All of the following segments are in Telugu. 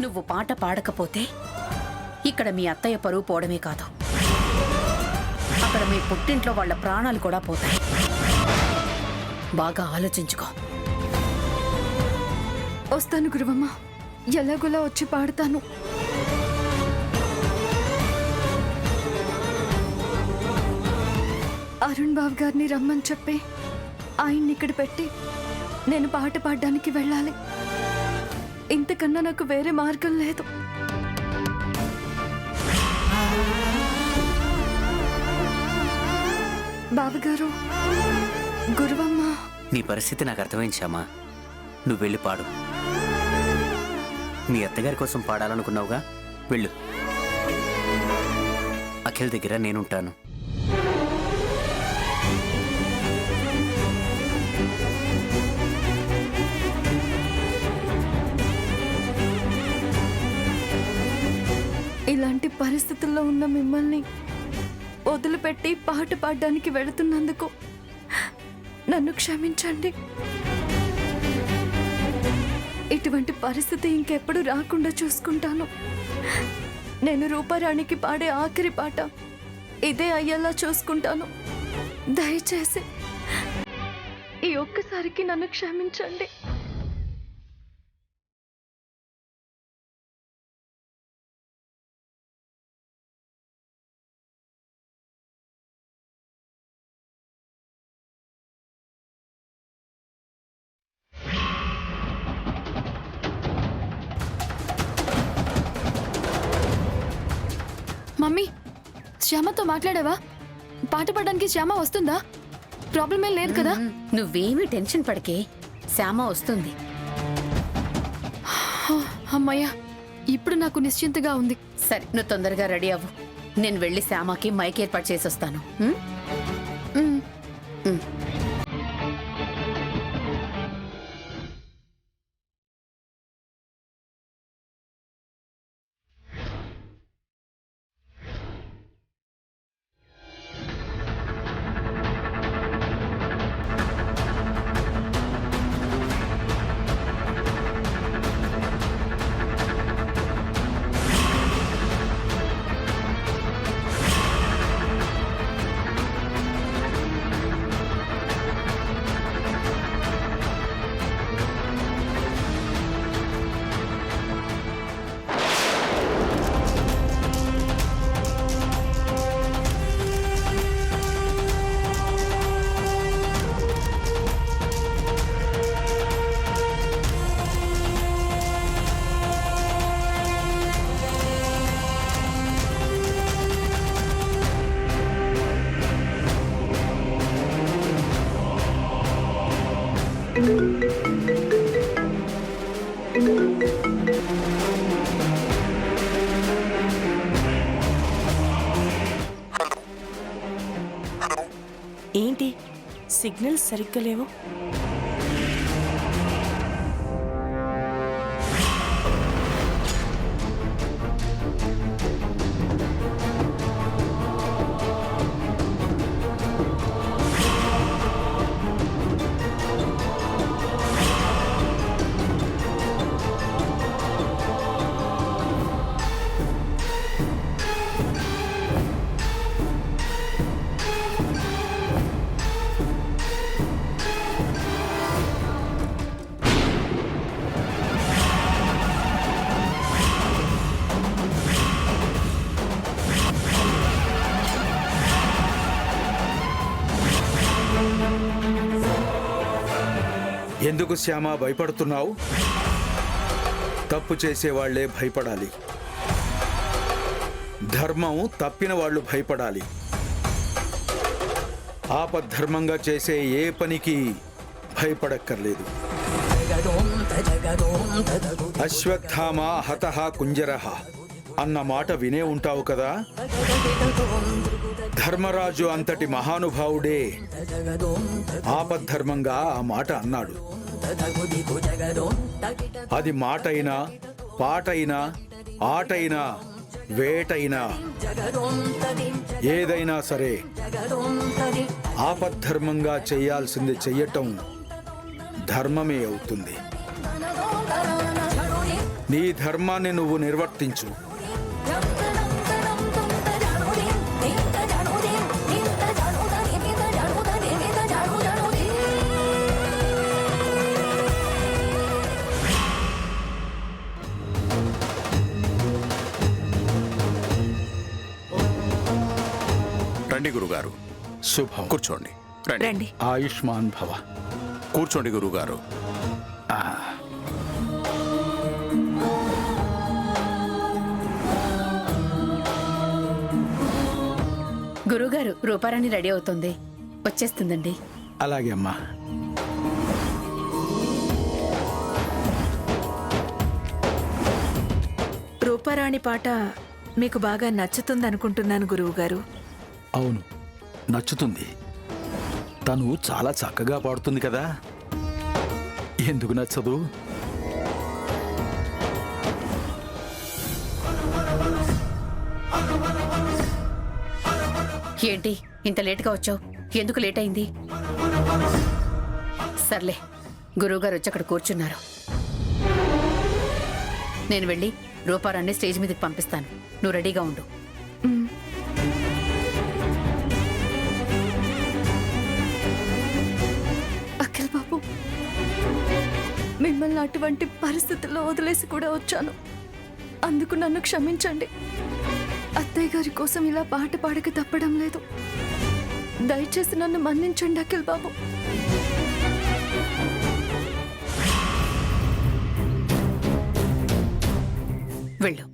నువ్వు పాట పాడకపోతే ఇక్కడ మీ అత్తయ్య పరువు పోవడమే కాదు, అక్కడ మీ పుట్టింట్లో వాళ్ళ ప్రాణాలు కూడా పోతాయి. బాగా ఆలోచించుకో. వస్తాను గురువమ్మ, ఎలాగోలా వచ్చి పాడతాను. అరుణ్ బాబు గారిని రమ్మని చెప్పి ఆయన్ని ఇక్కడ పెట్టి నేను పాట పాడడానికి వెళ్ళాలి. ఇంతకన్నా నాకు వేరే మార్గం లేదు. బాబుగారు, గురువమ్మ. నీ పరిస్థితి నాకు అర్థమైంది శ్యామ. నువ్వు వెళ్ళి పాడు. మీ అత్తగారి కోసం పాడాలనుకున్నావుగా, వెళ్ళు. అఖిల్ దగ్గర నేనుంటాను. ఇలాంటి పరిస్థితుల్లో ఉన్న మిమ్మల్ని వదిలిపెట్టి పాట పాడడానికి వెళుతున్నందుకు నన్ను క్షమించండి. ఇటువంటి పరిస్థితి ఇంకెప్పుడు రాకుండా చూసుకుంటాను. నేను రూపారాణికి పాడే ఆఖరి పాట ఇదే అయ్యేలా చూసుకుంటాను. దయచేసి ఈ ఒక్కసారికి నన్ను క్షమించండి. మమ్మీ, శ్యామతో మాట్లాడావా? పాట పాడడానికి శ్యామ వస్తుందా? ప్రాబ్లం ఏం లేదు కదా? నువ్వేమీ టెన్షన్ పడకే, శ్యామ వస్తుంది. అమ్మయ్యా, ఇప్పుడు నాకు నిశ్చింతగా ఉంది. సరే, నువ్వు తొందరగా రెడీ అవ్వు. నేను వెళ్ళి శ్యామకి మైక్ ఏర్పాటు చేసొస్తాను. ఏంటి సిగ్నల్స్ సరిగ్గా లేవు? ఎందుకు శ్యామ భయపడుతున్నావు? తప్పు చేసేవాళ్లే భయపడాలి. ధర్మం తప్పిన వాళ్ళు భయపడాలి. ఆపద్ధర్మంగా చేసే ఏ పనికి భయపడక్కర్లేదు. అశ్వత్థామ హతః కుంజరః అన్న మాట వినే ఉంటావు కదా. ధర్మరాజు అంతటి మహానుభావుడే ఆపద్ధర్మంగా ఆ మాట అన్నాడు. అది మాటైనా, పాటైనా, ఆటైనా, వేటైనా, ఏదైనా సరే ఆపద్ధర్మంగా చేయాల్సింది చెయ్యటం ధర్మమే అవుతుంది. నీ ధర్మాన్ని నువ్వు నిర్వర్తించు. రండి గురుగారు, శుభం. కూర్చోండి. రండి. రండి. ఆయుష్మాన్ భవ. కూర్చోండి గురుగారు. గురుగారు, రూపారాణి రెడీ అవుతుంది, వచ్చేస్తుందండి. అలాగే అమ్మా. రూపారాణి పాట మీకు బాగా నచ్చుతుందనుకుంటున్నాను గురువుగారు. అవును, నచ్చుతుంది. తను చాలా చక్కగా పాడుతుంది కదా, ఎందుకు నచ్చదు? ఏంటి ఇంత లేటుగా వచ్చావు? ఎందుకు లేట్ అయింది? సర్లే, గురువుగారు వచ్చి అక్కడ కూర్చున్నారు. నేను వెళ్ళి రూపారాన్ని స్టేజ్ మీదకి పంపిస్తాను. నువ్వు రెడీగా ఉండు. అఖిల్ బాబు, మిమ్మల్ని అటువంటి పరిస్థితుల్లో వదిలేసి కూడా వచ్చాను. అందుకు నన్ను క్షమించండి. అత్తయ్య గారి కోసం ఇలా పాట పాడక తప్పడం లేదు. దయచేసి నన్ను మన్నించండి అఖిల్ బాబు. వెళ్ళు.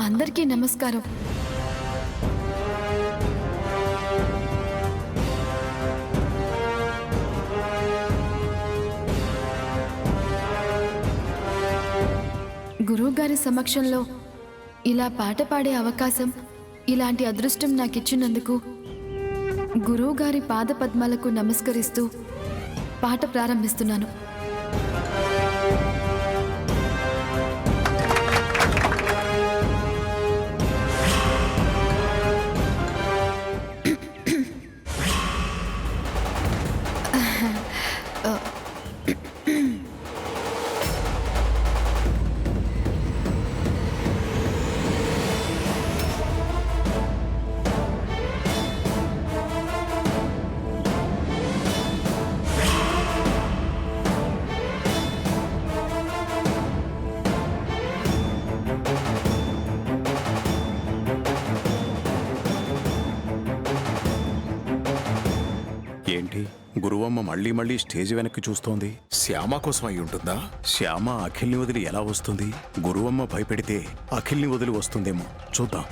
అందరికీ నమస్కారం. గురువు గారి సమక్షంలో ఇలా పాట పాడే అవకాశం, ఇలాంటి అదృష్టం నాకిచ్చినందుకు గురువు గారి పాద పద్మాలకు నమస్కరిస్తూ పాట ప్రారంభిస్తున్నాను. ఏంటి గురువమ్మ మళ్ళీ మళ్ళీ స్టేజ్ వెనక్కి చూస్తోంది? శ్యామ కోసం అయి ఉంటుందా? శ్యామ అఖిల్ని వదిలి ఎలా వస్తుంది? గురువమ్మ భయపెడితే అఖిల్ని వదిలి వస్తుందేమో, చూద్దాం.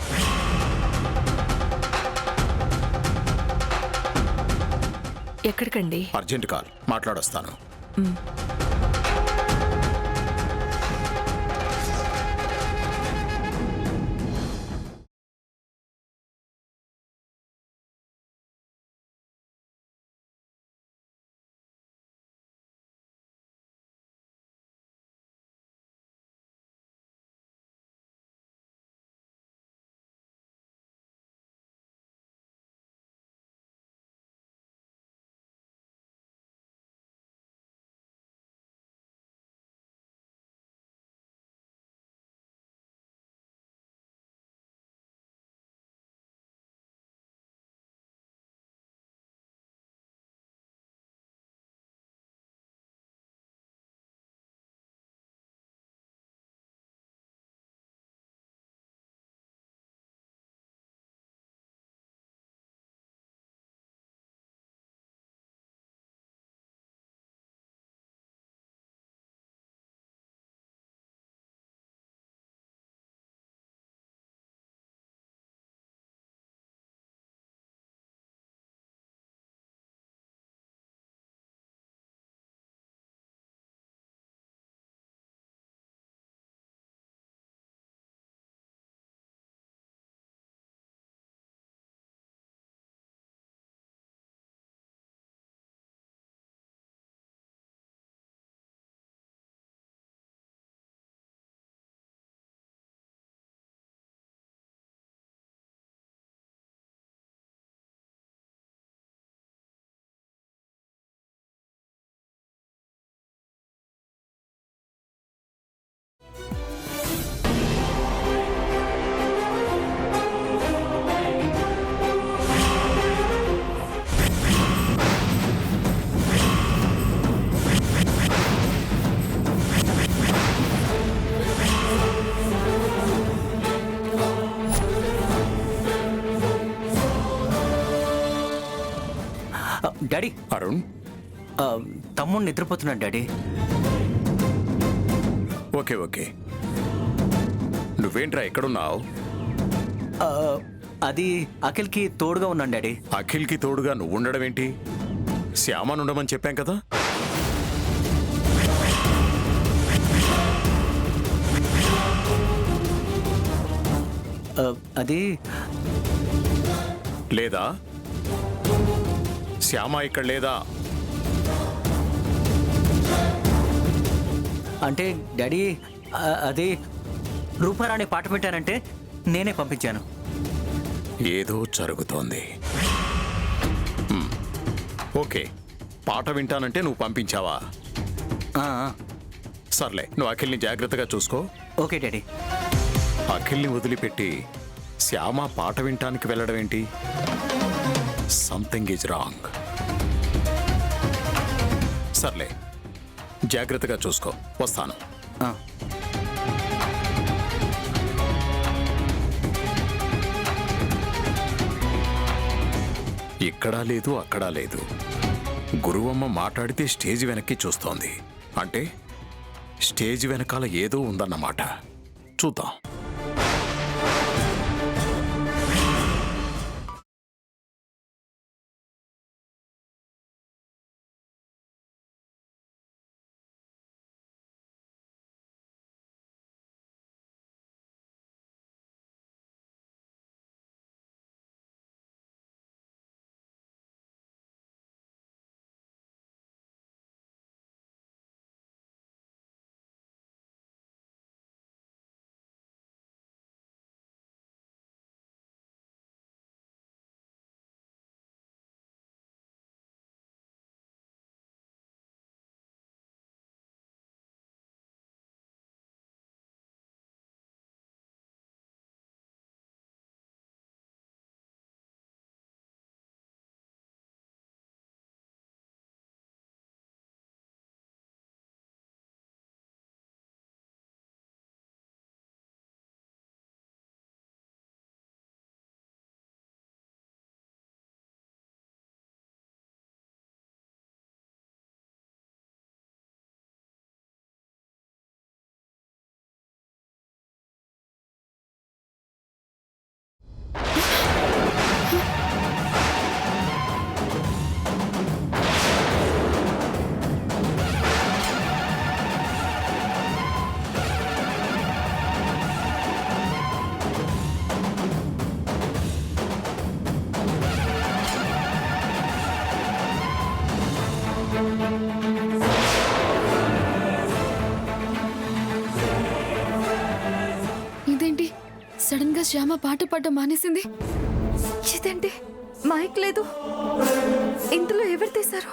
ఎక్కడికండి? అర్జెంట్ కాల్, మాట్లాడొస్తాను. డాడీ అరుణ్, తమ్ముడు నిద్రపోతున్నాడు డాడీ. Okay okay. నువ్వేంట్రా ఎక్కడున్నావు? ఆ, అది అఖిల్కి తోడుగా ఉన్నాను డాడీ. అఖిల్కి తోడుగా నువ్వు ఉండడం ఏంటి? శ్యామను ఉండమని చెప్పాం కదా. అది లేదా? శ్యామ ఇక్కడ లేదా? అంటే డాడీ అది రూపారాణి పాట పెట్టానంటే నేనే పంపించాను. ఏదో జరుగుతోంది. ఓకే, పాట వింటానంటే నువ్వు పంపించావా? ఆ, సర్లే, నువ్వు అఖిల్ని జాగ్రత్తగా చూసుకో. Okay daddy. అఖిల్ని వదిలిపెట్టి శ్యామ పాట వినటానికి వెళ్ళడం ఏంటి? Something is wrong. సర్లే, జాగ్రత్తగా చూసుకో. వస్తాను. ఆ. ఇక్కడా లేదు, అక్కడా లేదు. గురువమ్మ మాట్లాడితే స్టేజ్ వెనక్కి చూస్తోంది. అంటే స్టేజ్ వెనకాల ఏదో ఉందన్నమాట. చూద్దాం. ఇదేంటి సడన్ గా శ్యామ పాట పాడడం మానేసింది? ఇదేంటి మైక్ లేదు, ఇందులో ఎవరు తీశారు?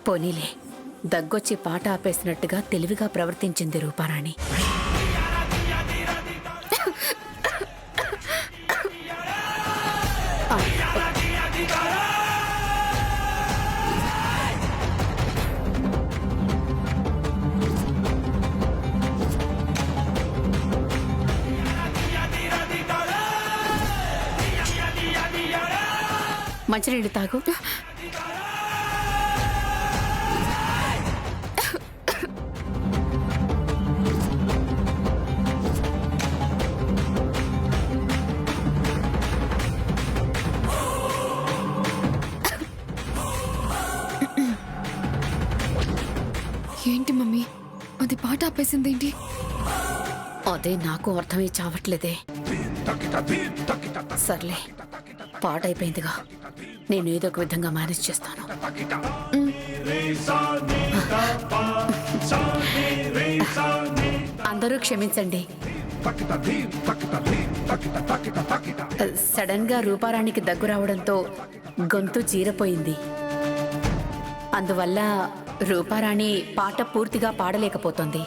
పోనీలే, దగ్గొచ్చి పాట ఆపేసినట్టుగా తెలివిగా ప్రవర్తించింది రూపారాణి. మంచినీళ్ళు తాగు. ఏంటి మమ్మీ, అది పాట ఆపేసిందేంటి? అదే నాకు అర్థమై చావట్లేదే. సర్లే, పాట అయిపోయిందిగా, నేను ఏదో ఒక విధంగా మేనేజ్ చేస్తాను. అందరూ క్షమించండి, సడన్ గా రూపారాణికి దగ్గు రావడంతో గొంతు చీరపోయింది. అందువల్ల రూపారాణి పాట పూర్తిగా పాడలేకపోతుంది.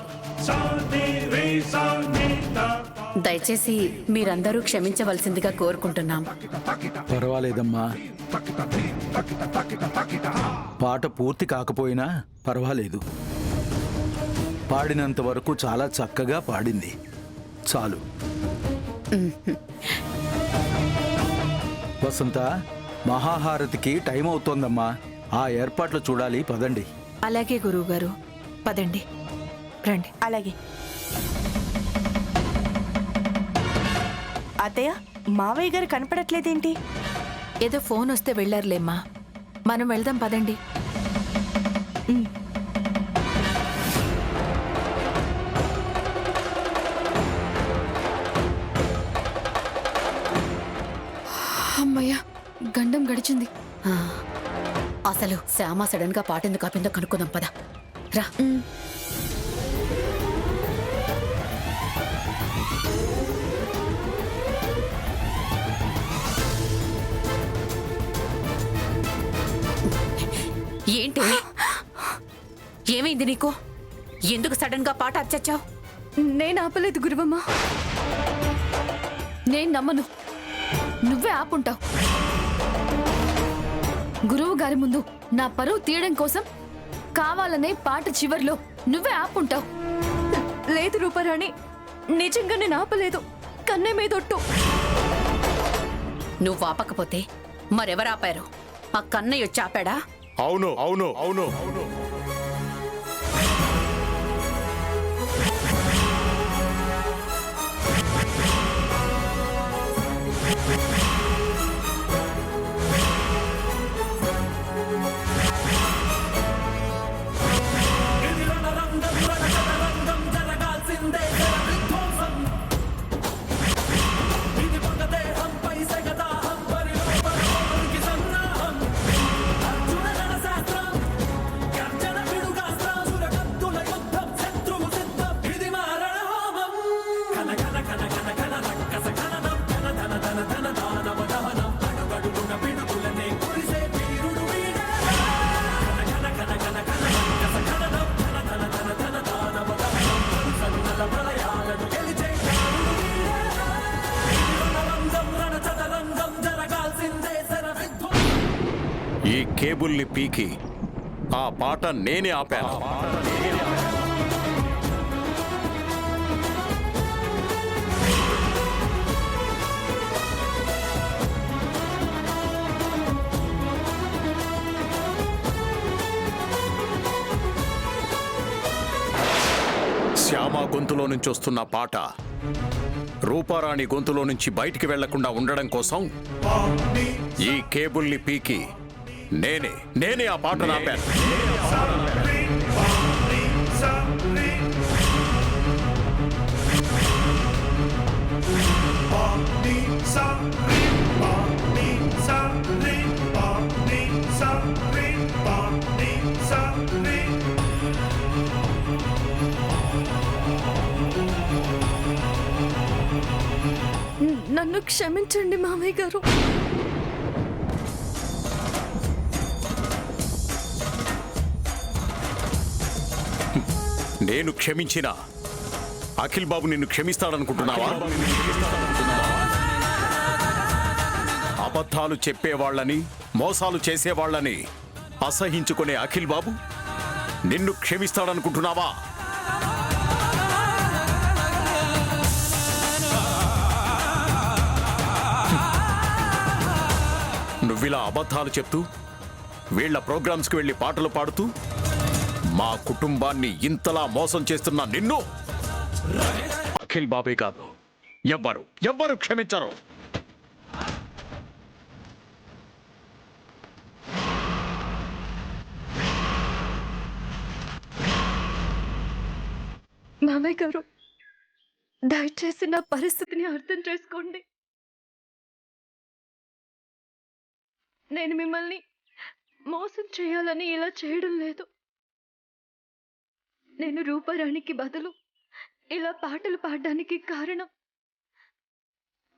దయచేసి మీరందరూ క్షమించవలసిందిగా కోరుకుంటున్నాం. పర్వాలేదమ్మా. పాట పూర్తి కాకపోయినా పర్వాలేదు. పాడినంత వరకు చాలా చక్కగా పాడింది. చాలు. వసంత, మహాహారతికి టైం అవుతోందమ్మా. ఆ ఏర్పాట్లు చూడాలి. పదండి. అలాగే గురువుగారు, పదండి, రండి. అలాగే. అత్తయ్య, మావయ్య గారు కనపడట్లేదేంటి? ఏదో ఫోన్ వస్తే వెళ్ళారులేమ్మా. మనం వెళ్దాం, పదండి. అమ్మయ్యా, గండం గడిచింది. ఆ, అసలు శ్యామ సడన్ గా పాట ఎందుకు ఆపిందో కనుక్కుందాం పద. రా. ఏంటి? ఏమైంది నీకు? ఎందుకు సడన్ గా పాట అచ్చచ్చావు? నేను ఆపలేదు గురువమ్మ. నేను నమ్మను. నువ్వే ఆపుంటావు. గురువు గారి ముందు నా పరువు తీయడం కోసం కావాలనే పాట చివర్లో నువ్వే ఆపుంటావు. లేదు రూపారాణి, నిజంగా నేను ఆపలేదు. కన్నే మీదొట్టు. నువ్వు ఆపకపోతే మరెవరాపారు? ఆ కన్నయ్య వచ్చి ఆపాడా? అవును అవును అవును. ఈ కేబుల్ని పీకి ఆ పాట నేనే ఆపాను. శ్యామ గొంతులో నుంచి వస్తున్న పాట రూపారాణి గొంతులో నుంచి బయటికి వెళ్లకుండా ఉండడం కోసం ఈ కేబుల్ని పీకి నేనే ఆ పాటను ఆపాను. నన్ను క్షమించండి మామయ్య గారు. నేను క్షమించిన అఖిల్ బాబు నిన్ను క్షమిస్తాడనుకుంటున్నావా? అబద్ధాలు చెప్పేవాళ్ళని, మోసాలు చేసేవాళ్ళని అసహించుకునే అఖిల్ బాబు నిన్ను క్షమిస్తాడనుకుంటున్నావా? నువ్విలా అబద్ధాలు చెప్తూ వీళ్ల ప్రోగ్రామ్స్కి వెళ్ళి పాటలు పాడుతూ మా కుటుంబాన్ని ఇంతలా మోసం చేస్తున్న నిన్ను అఖిల్ బాబే కాదు, ఎవ్వరు క్షమించరు. మామయ్య గారు, దయచేసి నా పరిస్థితిని అర్థం చేసుకోండి. నేను మిమ్మల్ని మోసం చేయాలని ఇలా చేయడం లేదు. నేను రూపారాణికి బదులు ఇలా పాటలు పాడడానికి కారణం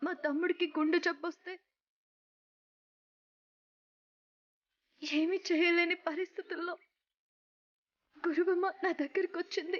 మా తమ్ముడికి గుండె జబ్బొస్తే ఏమీ చేయలేని పరిస్థితుల్లో గురువమ్మ నా దగ్గరికి వచ్చింది.